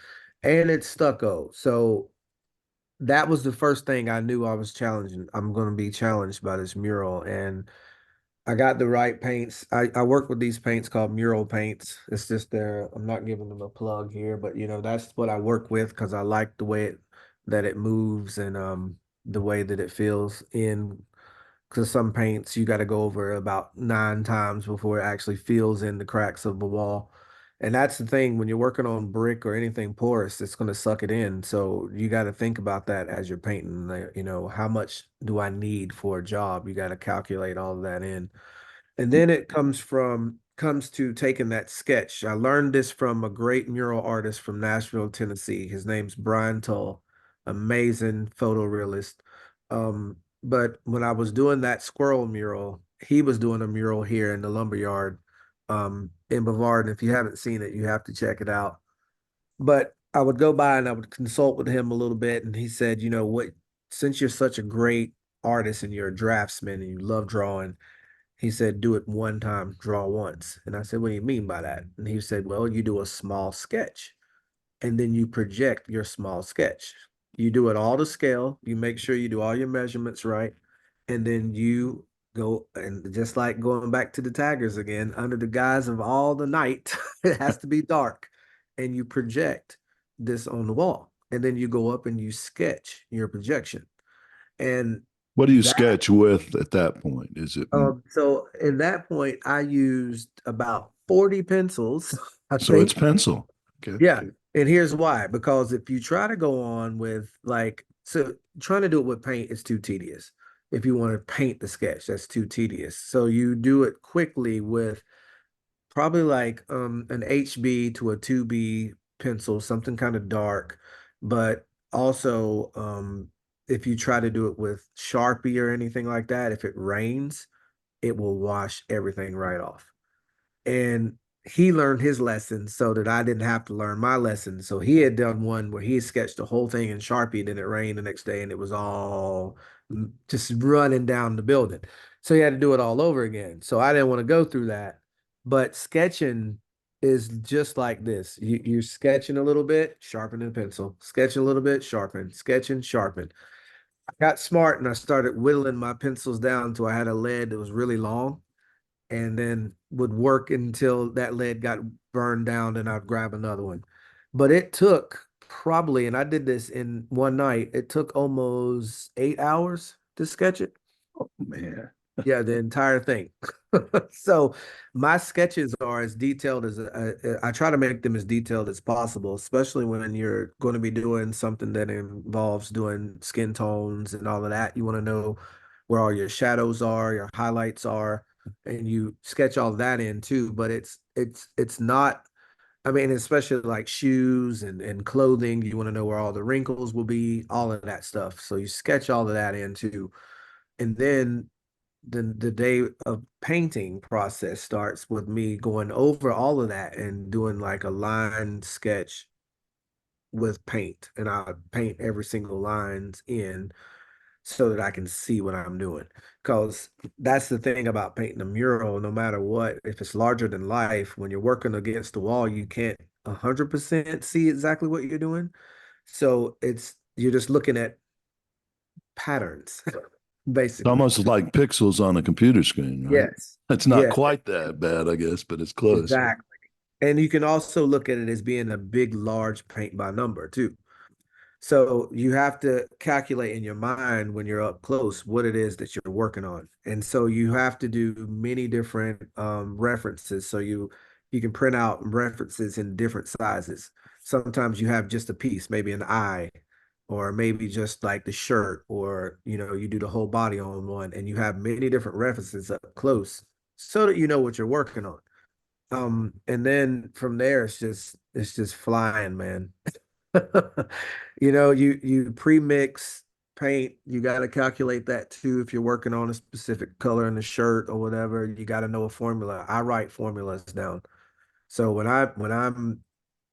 Speaker 1: And it's stucco. So that was the first thing I knew I was challenging. I'm going to be challenged by this mural. And I got the right paints. I work with these paints called Mural paints. It's just I'm not giving them a plug here, but that's what I work with because I like the way that it moves and the way that it feels in. because some paints you got to go over about 9 times before it actually fills in the cracks of the wall. And that's the thing when you're working on brick or anything porous, it's going to suck it in. So you got to think about that as you're painting. You know, how much do I need for a job? You got to calculate all of that in. And then it comes to taking that sketch. I learned this from a great mural artist from Nashville, Tennessee. His name's Brian Tull, amazing photorealist. But when I was doing that squirrel mural, he was doing a mural here in the lumberyard in Brevard. And if you haven't seen it, you have to check it out. But I would go by and I would consult with him a little bit, and he said, you know what, since you're such a great artist and you're a draftsman and you love drawing, he said, do it one time, draw once. And I said, what do you mean by that? And he said, well, you do a small sketch and then you project your small sketch. You do it all to scale. You make sure you do all your measurements right. And then you go, and just like going back to the taggers again, under the guise of all the night, it has to be dark. And you project this on the wall. And then you go up and you sketch your projection. And
Speaker 2: What do you
Speaker 1: that
Speaker 2: sketch with at that point? Is it
Speaker 1: so in that point, I used about 40 pencils, I
Speaker 2: so it's
Speaker 1: think.
Speaker 2: pencil? Okay.
Speaker 1: Yeah. And here's why. Because if you try to go on with so trying to do it with paint is too tedious. If you want to paint the sketch, that's too tedious. So you do it quickly with probably like an HB to a 2B pencil, something kind of dark. But also if you try to do it with Sharpie or anything like that, if it rains, it will wash everything right off. And he learned his lesson so that I didn't have to learn my lesson. So he had done one where he sketched the whole thing in Sharpie, then it rained the next day and it was all just running down the building. So he had to do it all over again. So I didn't want to go through that. But sketching is just like this. You're sketching a little bit, sharpen the pencil, sketching a little bit, sharpen, sketching, sharpen. I got smart and I started whittling my pencils down until I had a lead that was really long and then would work until that lead got burned down and I'd grab another one. But it took probably, and I did this in one night, it took almost 8 hours to sketch it.
Speaker 2: Oh, man.
Speaker 1: Yeah, the entire thing. So my sketches are as detailed as I try to make them as detailed as possible, especially when you're going to be doing something that involves doing skin tones and all of that. You want to know where all your shadows are, your highlights are, and you sketch all that in too. But it's not. I mean, especially like shoes and clothing, you want to know where all the wrinkles will be, all of that stuff. So you sketch all of that in too, and then the day of painting process starts with me going over all of that and doing like a line sketch with paint. And I paint every single lines in so that I can see what I'm doing. Because that's the thing about painting a mural, no matter what, if it's larger than life, when you're working against the wall, you can't 100% see exactly what you're doing. So you're just looking at patterns,
Speaker 2: It's
Speaker 1: basically.
Speaker 2: almost like pixels on a computer screen, right?
Speaker 1: Yes.
Speaker 2: It's not
Speaker 1: Yes,
Speaker 2: quite that bad, I guess, but it's close.
Speaker 1: exactly. And you can also look at it as being a big, large paint by number too. So you have to calculate in your mind when you're up close what it is that you're working on. And so you have to do many different references. So you can print out references in different sizes. Sometimes you have just a piece, maybe an eye, or maybe just like the shirt, or you do the whole body on one, and you have many different references up close so that you know what you're working on. And then from there it's just flying, man. You pre-mix paint, you got to calculate that too. If you're working on a specific color in the shirt or whatever, you got to know a formula. I write formulas down. So when I'm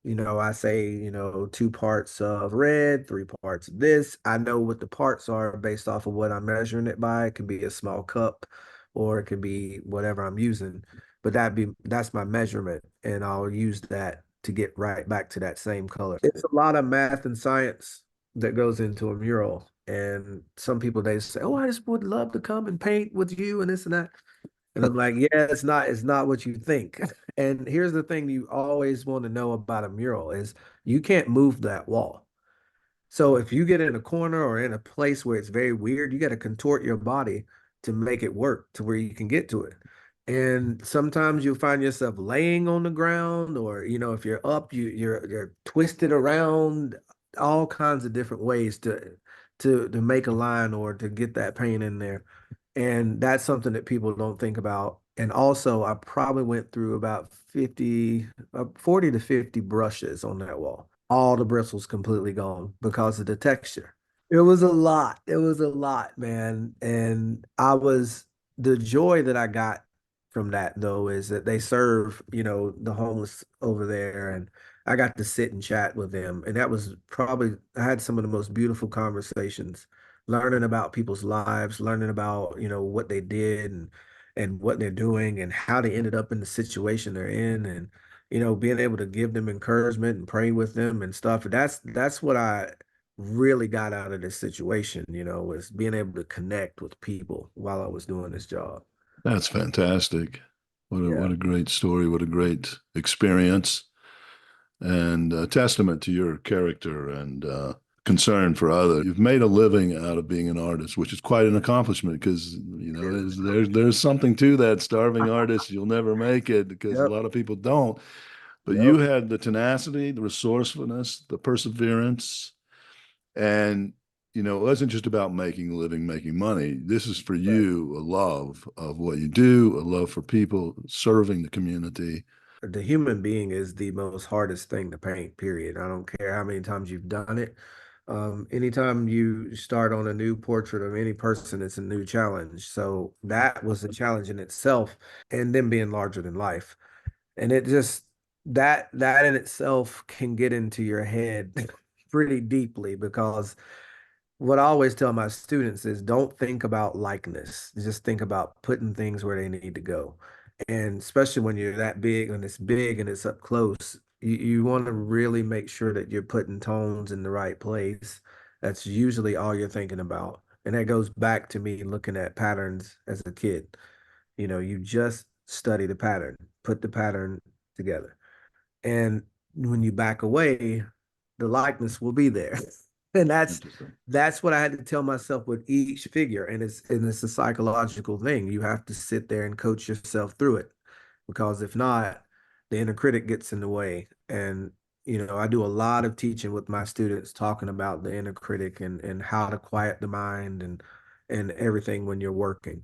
Speaker 1: I say, 2 parts of red, 3 parts of this. I know what the parts are based off of what I'm measuring it by. It can be a small cup or it can be whatever I'm using. But that's my measurement. And I'll use that to get right back to that same color. It's a lot of math and science that goes into a mural. And some people they say, oh, I just would love to come and paint with you and this and that. And I'm like, yeah, it's not what you think. And here's the thing you always want to know about a mural is you can't move that wall. So if you get in a corner or in a place where it's very weird, you got to contort your body to make it work to where you can get to it. And sometimes you'll find yourself laying on the ground, or if you're up, you're twisted around all kinds of different ways to make a line or to get that paint in there. And that's something that people don't think about. And also, I probably went through about 40 to 50 brushes on that wall. All the bristles completely gone because of the texture. It was a lot. It was a lot, man. And the joy that I got from that though is that they serve, the homeless over there, and I got to sit and chat with them. And that was probably, I had some of the most beautiful conversations, learning about people's lives, learning about, what they did and what they're doing and how they ended up in the situation they're in, and being able to give them encouragement and pray with them and stuff. That's what I really got out of this situation, was being able to connect with people while I was doing this job.
Speaker 2: That's fantastic. What
Speaker 1: Yeah.
Speaker 2: a great story. What a great experience, and a testament to your character and concern for others. You've made a living out of being an artist, which is quite an accomplishment because there's something to that. Starving artist, you'll never make it because a
Speaker 1: Yep.
Speaker 2: lot of people don't. But you
Speaker 1: Yep.
Speaker 2: had the tenacity, the resourcefulness, the perseverance, and it wasn't just about making a living, making money. This is for
Speaker 1: Right.
Speaker 2: you a love of what you do, a love for people, serving the community.
Speaker 1: The human being is the most hardest thing to paint, period. I don't care how many times you've done it. Anytime you start on a new portrait of any person, it's a new challenge. So that was a challenge in itself, and then being larger than life. And it just that in itself can get into your head pretty deeply, because what I always tell my students is don't think about likeness. Just think about putting things where they need to go. And especially when you're that big and it's big and it's up close, you want to really make sure that you're putting tones in the right place. That's usually all you're thinking about. And that goes back to me looking at patterns as a kid. You just study the pattern, put the pattern together. And when you back away, the likeness will be there. And
Speaker 2: Interesting.
Speaker 1: that's what I had to tell myself with each figure. And it's a psychological thing. You have to sit there and coach yourself through it. Because if not, the inner critic gets in the way. And I do a lot of teaching with my students talking about the inner critic and how to quiet the mind and everything when you're working.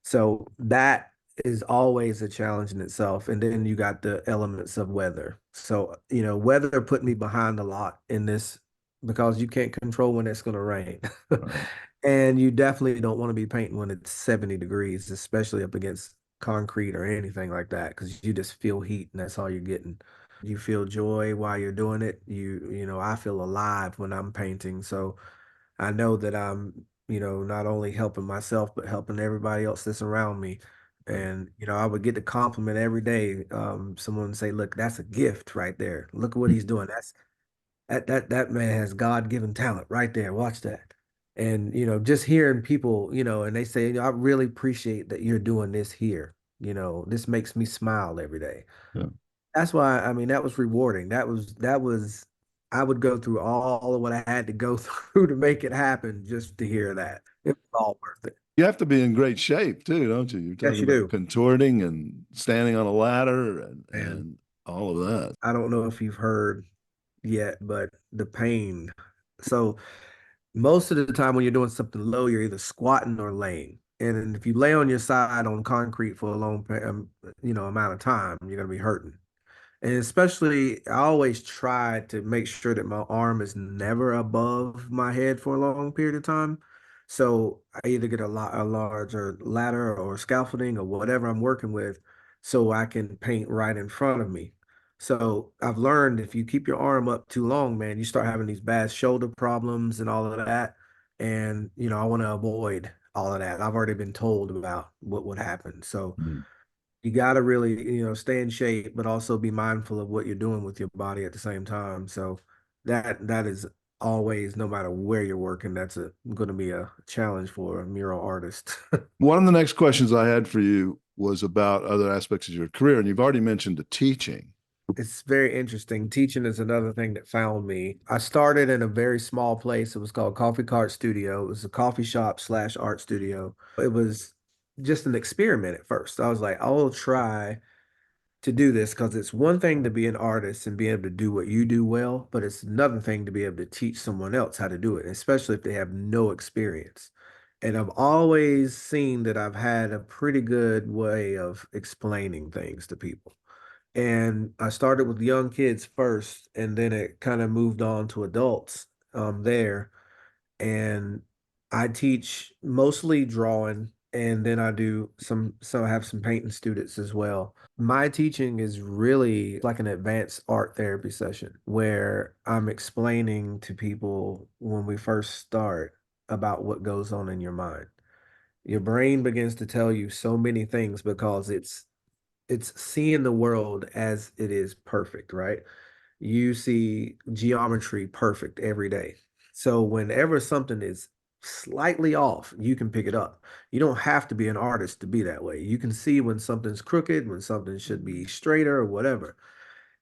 Speaker 1: So that is always a challenge in itself. And then you got the elements of weather. So, weather put me behind a lot in this because you can't control when it's going to rain.
Speaker 2: Right.
Speaker 1: And you definitely don't want to be painting when it's 70 degrees, especially up against concrete or anything like that, because you just feel heat and that's all you're getting. You feel joy while you're doing it. I feel alive when I'm painting. So I know that I'm, not only helping myself, but helping everybody else that's around me.
Speaker 2: Right.
Speaker 1: And, I would get the compliment every day. Someone would say, look, that's a gift right there. Look at what he's doing. That man has God-given talent right there. Watch that. And, just hearing people, and they say, I really appreciate that you're doing this here. This makes me smile every day.
Speaker 2: Yeah.
Speaker 1: That's why, I mean, that was rewarding. I would go through all of what I had to go through to make it happen just to hear that. It was all worth it.
Speaker 2: You have to be in great shape too, don't you? You're
Speaker 1: Yes,
Speaker 2: talking
Speaker 1: you
Speaker 2: about
Speaker 1: do.
Speaker 2: contorting and standing on a ladder
Speaker 1: And
Speaker 2: and all of that.
Speaker 1: I don't know if you've heard yet, but the pain. So most of the time when you're doing something low, you're either squatting or laying. And if you lay on your side on concrete for a long, amount of time, you're gonna be hurting. And especially, I always try to make sure that my arm is never above my head for a long period of time. So I either get a larger ladder or scaffolding or whatever I'm working with, so I can paint right in front of me. So I've learned if you keep your arm up too long, man, you start having these bad shoulder problems and all of that. And I want to avoid all of that. I've already been told about what would happen. So
Speaker 2: Mm.
Speaker 1: you got to really, stay in shape, but also be mindful of what you're doing with your body at the same time. So that is always, no matter where you're working, that's going to be a challenge for a mural artist.
Speaker 2: One of the next questions I had for you was about other aspects of your career, and you've already mentioned the teaching.
Speaker 1: It's very interesting. Teaching is another thing that found me. I started in a very small place. It was called Coffee Cart Studio. It was a coffee shop slash art studio. It was just an experiment at first. I was like, I'll try to do this because it's one thing to be an artist and be able to do what you do well, but it's another thing to be able to teach someone else how to do it, especially if they have no experience. And I've always seen that I've had a pretty good way of explaining things to people. And I started with young kids first, and then it kind of moved on to adults there. And I teach mostly drawing, and then I do so I have some painting students as well. My teaching is really like an advanced art therapy session where I'm explaining to people when we first start about what goes on in your mind. Your brain begins to tell you so many things because it's seeing the world as it is perfect, right? You see geometry perfect every day. So whenever something is slightly off, you can pick it up. You don't have to be an artist to be that way. You can see when something's crooked, when something should be straighter or whatever.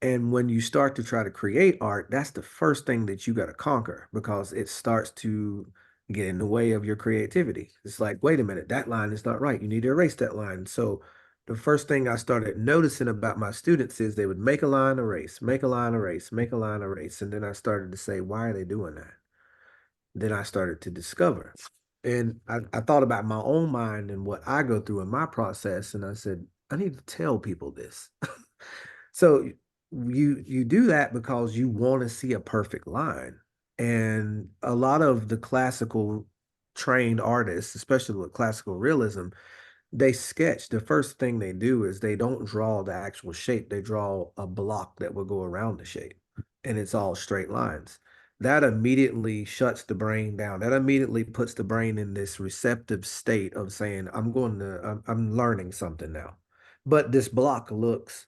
Speaker 1: And when you start to try to create art, that's the first thing that you got to conquer because it starts to get in the way of your creativity. It's like, wait a minute, that line is not right. You need to erase that line. So the first thing I started noticing about my students is they would make a line, erase, make a line, erase, make a line, erase. And then I started to say, why are they doing that? Then I started to discover. And I thought about my own mind and what I go through in my process. And I said, I need to tell people this. So you do that because you want to see a perfect line. And a lot of the classical trained artists, especially with classical realism, they sketch. The first thing they do is they don't draw the actual shape. They draw a block that will go around the shape, and it's all straight lines. That immediately shuts the brain down. That immediately puts the brain in this receptive state of saying, I'm learning something now. But this block looks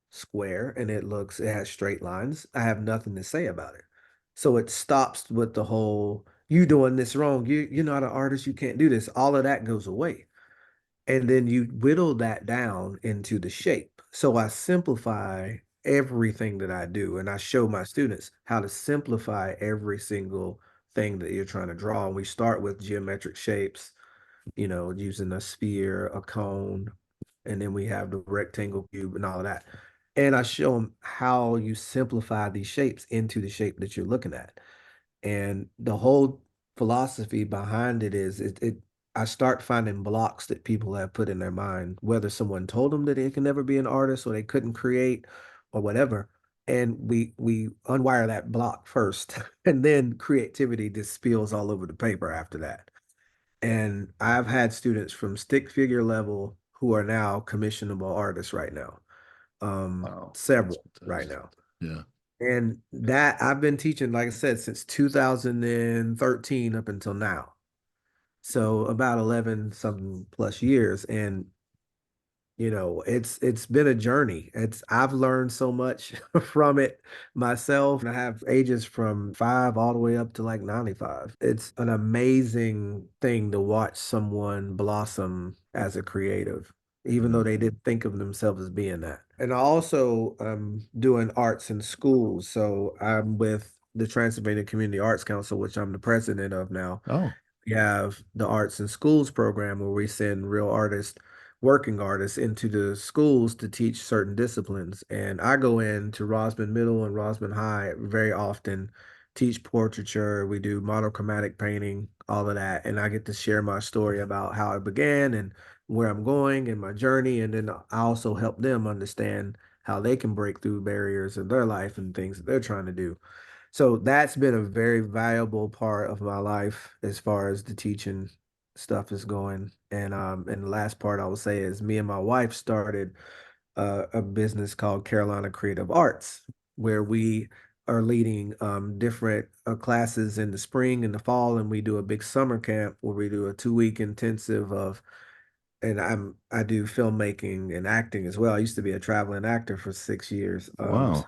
Speaker 1: square and it has straight lines. I have nothing to say about it. So it stops with the whole, you doing this wrong. You're not an artist. You can't do this. All of that goes away. And then you whittle that down into the shape. So I simplify everything that I do. And I show my students how to simplify every single thing that you're trying to draw. And we start with geometric shapes, using a sphere, a cone, and then we have the rectangle, cube, and all of that. And I show them how you simplify these shapes into the shape that you're looking at. And the whole philosophy behind it is I start finding blocks that people have put in their mind, whether someone told them that they can never be an artist or they couldn't create or whatever. And we unwire that block first, and then creativity just spills all over the paper after that. And I've had students from stick figure level who are now commissionable artists right now.
Speaker 2: Wow. That's
Speaker 1: Several right
Speaker 2: fantastic.
Speaker 1: now.
Speaker 2: Yeah.
Speaker 1: And that I've been teaching, like I said, since 2013 up until now. So about 11 something plus years. And it's been a journey. I've learned so much from it myself. And I have ages from 5 all the way up to like 95. It's an amazing thing to watch someone blossom as a creative, even
Speaker 2: Yeah.
Speaker 1: though they didn't think of themselves as being that. And I also doing arts in schools. So I'm with the Transylvania Community Arts Council, which I'm the president of now.
Speaker 2: Oh,
Speaker 1: We have the Arts in Schools program where we send real artists, working artists into the schools to teach certain disciplines. And I go into Rosman Middle and Rosman High very often, teach portraiture. We do monochromatic painting, all of that. And I get to share my story about how it began and where I'm going and my journey. And then I also help them understand how they can break through barriers in their life and things that they're trying to do. So that's been a very valuable part of my life as far as the teaching stuff is going. And the last part I will say is me and my wife started a business called Carolina Creative Arts, where we are leading different classes in the spring and the fall, and we do a big summer camp where we do a 2-week intensive of, and I do filmmaking and acting as well. I used to be a traveling actor for 6 years.
Speaker 2: wow.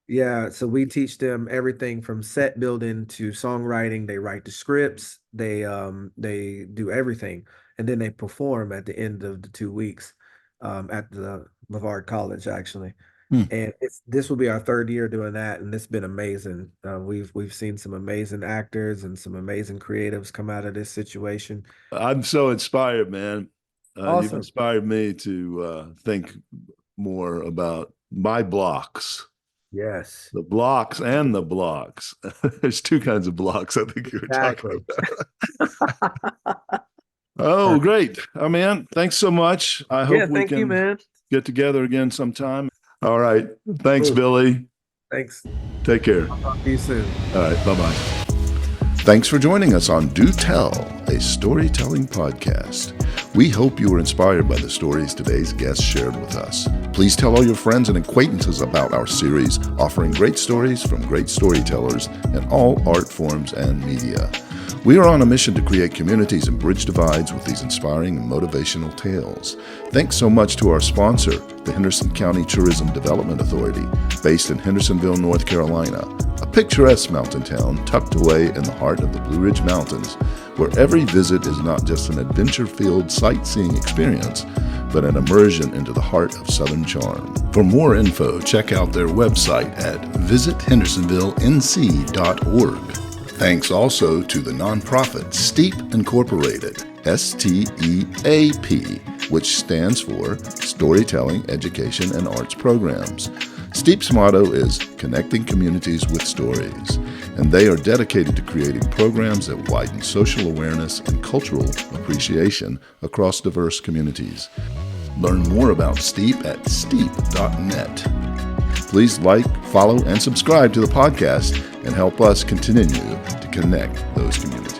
Speaker 1: Yeah, so we teach them everything from set building to songwriting. They write the scripts, they do everything, and then they perform at the end of the 2 weeks at the Brevard College actually.
Speaker 2: Hmm.
Speaker 1: And this will be our third year doing that, and it's been amazing. We've seen some amazing actors and some amazing creatives come out of this situation.
Speaker 2: I'm so inspired, man. You've
Speaker 1: Awesome.
Speaker 2: inspired me to think more about my blocks.
Speaker 1: Yes.
Speaker 2: The blocks and the blocks. There's two kinds of blocks I think you were talking about. Oh, great. Oh, man, thanks so much. I hope we
Speaker 1: Thank you,
Speaker 2: can
Speaker 1: man.
Speaker 2: get together again sometime. All right. Thanks,
Speaker 1: Cool.
Speaker 2: Billy.
Speaker 1: Thanks.
Speaker 2: Take care.
Speaker 1: I'll talk to you soon.
Speaker 2: All right. Bye-bye. Thanks for joining us on Do Tell, a storytelling podcast. We hope you were inspired by the stories today's guests shared with us. Please tell all your friends and acquaintances about our series offering great stories from great storytellers in all art forms and media. We are on a mission to create communities and bridge divides with these inspiring and motivational tales. Thanks so much to our sponsor, the Henderson County Tourism Development Authority, based in Hendersonville, North Carolina, a picturesque mountain town tucked away in the heart of the Blue Ridge Mountains, where every visit is not just an adventure-filled sightseeing experience, but an immersion into the heart of Southern charm. For more info, check out their website at visithendersonvillenc.org. Thanks also to the nonprofit STEAP Incorporated, STEAP, which stands for Storytelling, Education, and Arts Programs. STEAP's motto is Connecting Communities with Stories, and they are dedicated to creating programs that widen social awareness and cultural appreciation across diverse communities. Learn more about STEAP at steep.net. Please like, follow, and subscribe to the podcast and help us continue to connect those communities.